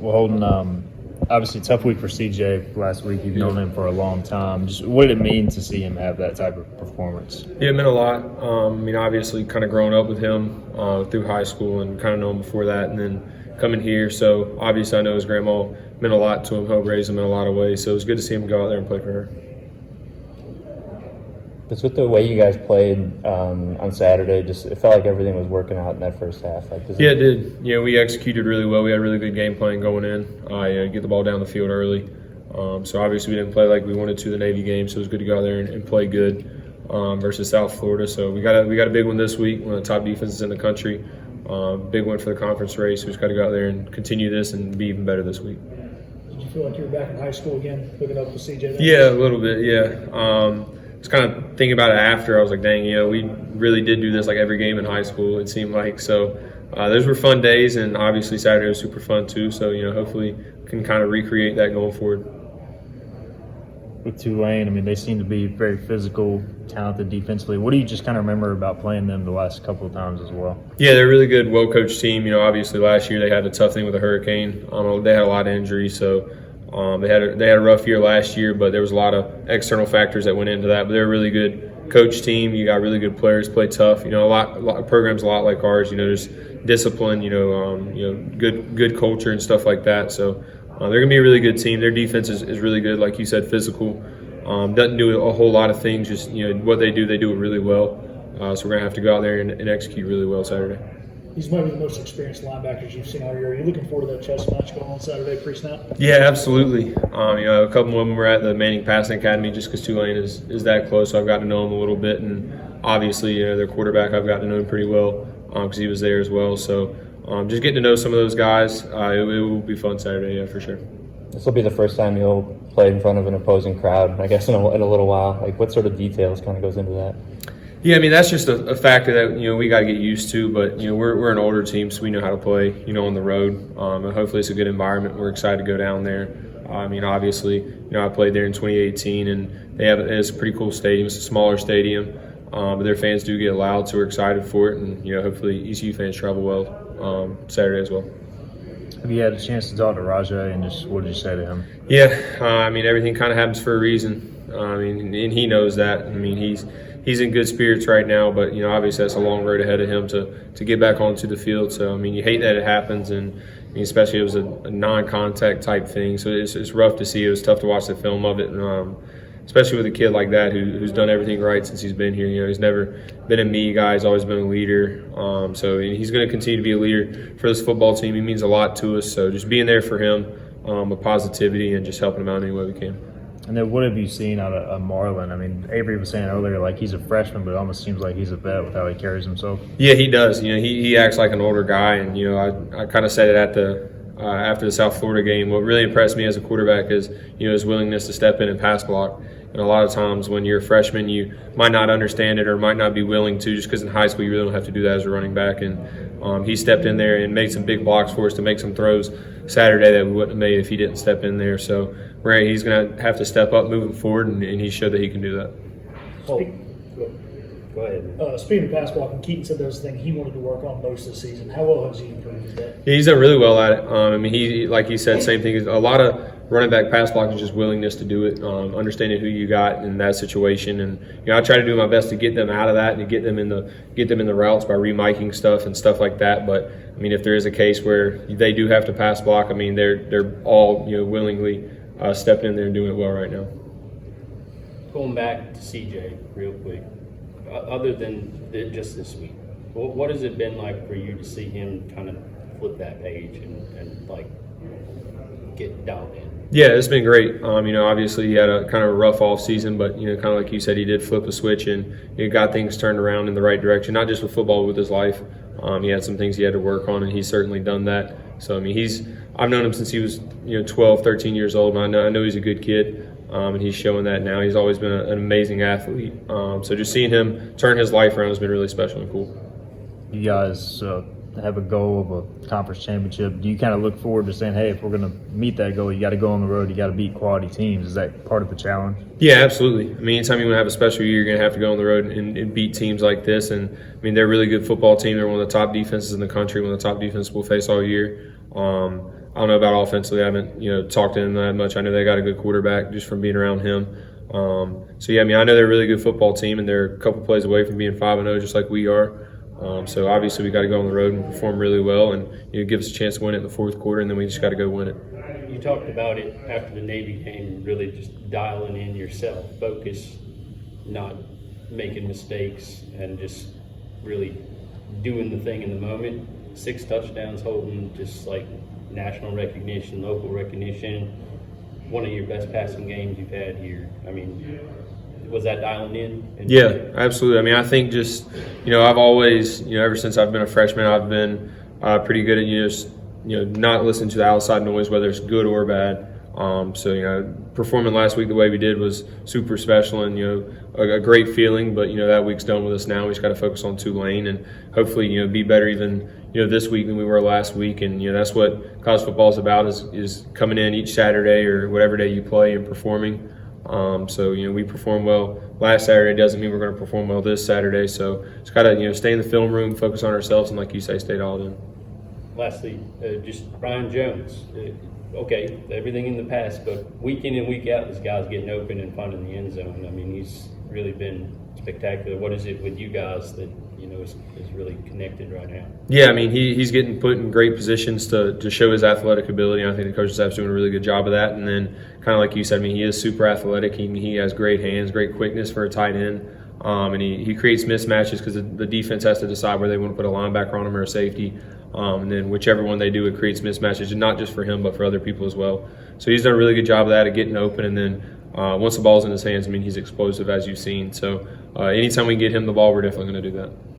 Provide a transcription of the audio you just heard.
Well, Holden, obviously tough week for CJ last week. You've known him for a long time. Just what did it mean to see him have that type of performance? Yeah, it meant a lot. Obviously kind of growing up with him through high school and kind of knowing him before that, and then coming here. So obviously I know his grandma meant a lot to him, helped raise him in a lot of ways. So it was good to see him go out there and play for her. Just with the way you guys played on Saturday, just it felt like everything was working out in that first half. It did. Yeah, we executed really well. We had a really good game plan going in. Get the ball down the field early. So obviously we didn't play like we wanted to the Navy game, so it was good to go out there and play good versus South Florida. So we got a big one this week, one of the top defenses in the country. Big one for the conference race. We just got to go out there and continue this and be even better this week. Did you feel like you were back in high school again, hooking up with CJ? Yeah, a little bit, yeah. Just kind of thinking about it after, I was like, dang, we really did do this like every game in high school, it seemed like. So those were fun days, and obviously Saturday was super fun too. So, hopefully can kind of recreate that going forward. With Tulane, they seem to be very physical, talented defensively. What do you just kind of remember about playing them the last couple of times as well? Yeah, they're a really good, well-coached team. Obviously last year they had a tough thing with the hurricane. They had a lot of injuries, so they had a rough year last year, but there was a lot of external factors that went into that. But they're a really good coach team. You got really good players, play tough. A lot of programs a lot like ours. There's discipline. Good culture and stuff like that. So they're gonna be a really good team. Their defense is really good, like you said, physical. Doesn't do a whole lot of things. Just what they do it really well. So we're gonna have to go out there and execute really well Saturday. He's maybe the most experienced linebackers you've seen all year. Are you looking forward to that chess match going on Saturday pre-snap? Yeah, absolutely. A couple of them were at the Manning Passing Academy just because Tulane is that close, so I've got to know them a little bit. And obviously, their quarterback, I've gotten to know him pretty well because he was there as well. So just getting to know some of those guys, it will be fun Saturday, yeah, for sure. This will be the first time you'll play in front of an opposing crowd, I guess, in a little while. Like, what sort of details kind of goes into that? Yeah, that's just a factor that we got to get used to. But we're an older team, so we know how to play on the road. And hopefully it's a good environment. We're excited to go down there. Obviously, I played there in 2018, and it's a pretty cool stadium. It's a smaller stadium, but their fans do get loud, so we're excited for it. And hopefully ECU fans travel well Saturday as well. Have you had a chance to talk to Rajay, and just what did you say to him? Yeah, everything kind of happens for a reason. And he knows that. He's in good spirits right now, but obviously that's a long road ahead of him to get back onto the field. So you hate that it happens, and especially it was a non-contact type thing. So it's rough to see. It was tough to watch the film of it, and especially with a kid like that who's done everything right since he's been here. He's never been a me guy. He's always been a leader. So he's going to continue to be a leader for this football team. He means a lot to us. So just being there for him with positivity and just helping him out any way we can. And then what have you seen out of Marlon? Avery was saying earlier, like, he's a freshman, but it almost seems like he's a vet with how he carries himself. Yeah, he does. He acts like an older guy, and I kind of said it after the South Florida game. What really impressed me as a quarterback is his willingness to step in and pass block. And a lot of times when you're a freshman, you might not understand it or might not be willing to, just because in high school you really don't have to do that as a running back. And he stepped in there and made some big blocks for us to make some throws Saturday that we wouldn't have made if he didn't step in there. So he's going to have to step up moving forward, and he showed that he can do that. Go ahead. Speaking of pass blocking, Keaton said that was the thing he wanted to work on most this season. How well has he improved with that? Yeah, he's done really well at it. He, like he said, same thing. A lot of running back pass blocking is just willingness to do it, understanding who you got in that situation. And I try to do my best to get them out of that and to get them in the routes by remiking stuff and stuff like that. But if there is a case where they do have to pass block, they're all willingly stepping in there and doing it well right now. Going back to CJ real quick, other than just this week, what has it been like for you to see him kind of flip that page and like get dialed in? Yeah, it's been great. Obviously he had a kind of a rough off season, but kind of like you said, he did flip a switch and he got things turned around in the right direction. Not just with football, but with his life. He had some things he had to work on, and he's certainly done that. So I've known him since he was 12, 13 years old, and I know he's a good kid. And he's showing that now. He's always been an amazing athlete. So just seeing him turn his life around has been really special and cool. You guys have a goal of a conference championship. Do you kind of look forward to saying, hey, if we're going to meet that goal, you got to go on the road, you got to beat quality teams? Is that part of the challenge? Yeah, absolutely. Anytime you want to have a special year, you're going to have to go on the road and beat teams like this. And, they're a really good football team. They're one of the top defenses in the country, one of the top defenses we'll face all year. I don't know about offensively. I haven't talked to him that much. I know they got a good quarterback just from being around him. So yeah, I mean, I know they're a really good football team, and they're a couple plays away from being 5-0, just like we are. So obviously we got to go on the road and perform really well, and give us a chance to win it in the fourth quarter, and then we just got to go win it. You talked about it after the Navy game, really just dialing in yourself, focus, not making mistakes, and just really doing the thing in the moment. 6 touchdowns, Holton, just like national recognition, local recognition, one of your best passing games you've had here. I mean, was that dialing in? Yeah, absolutely. I mean, I think just, I've always, ever since I've been a freshman, I've been pretty good at, just, not listening to the outside noise, whether it's good or bad. So, performing last week the way we did was super special and, a great feeling. But, that week's done with us now. We just got to focus on Tulane and hopefully, be better even, this week than we were last week. And, that's what college football is about is coming in each Saturday or whatever day you play and performing. So, we performed well last Saturday. Doesn't mean we're going to perform well this Saturday. So, just got to, stay in the film room, focus on ourselves, and like you say, stay dialed in. Lastly, just Brian Jones. Okay, everything in the past, but week in and week out, this guy's getting open and finding the end zone. I mean, he's really been spectacular. What is it with you guys that is really connected right now? Yeah, I mean, he's getting put in great positions to show his athletic ability. And I think the coaching staff's doing a really good job of that. And then, kind of like you said, I mean, he is super athletic. He has great hands, great quickness for a tight end. And he creates mismatches because the defense has to decide where they want to put a linebacker on him or a safety. And then whichever one they do, it creates mismatches, and not just for him, but for other people as well. So he's done a really good job of that, of getting open. And then once the ball's in his hands, I mean, he's explosive, as you've seen. So anytime we get him the ball, we're definitely going to do that.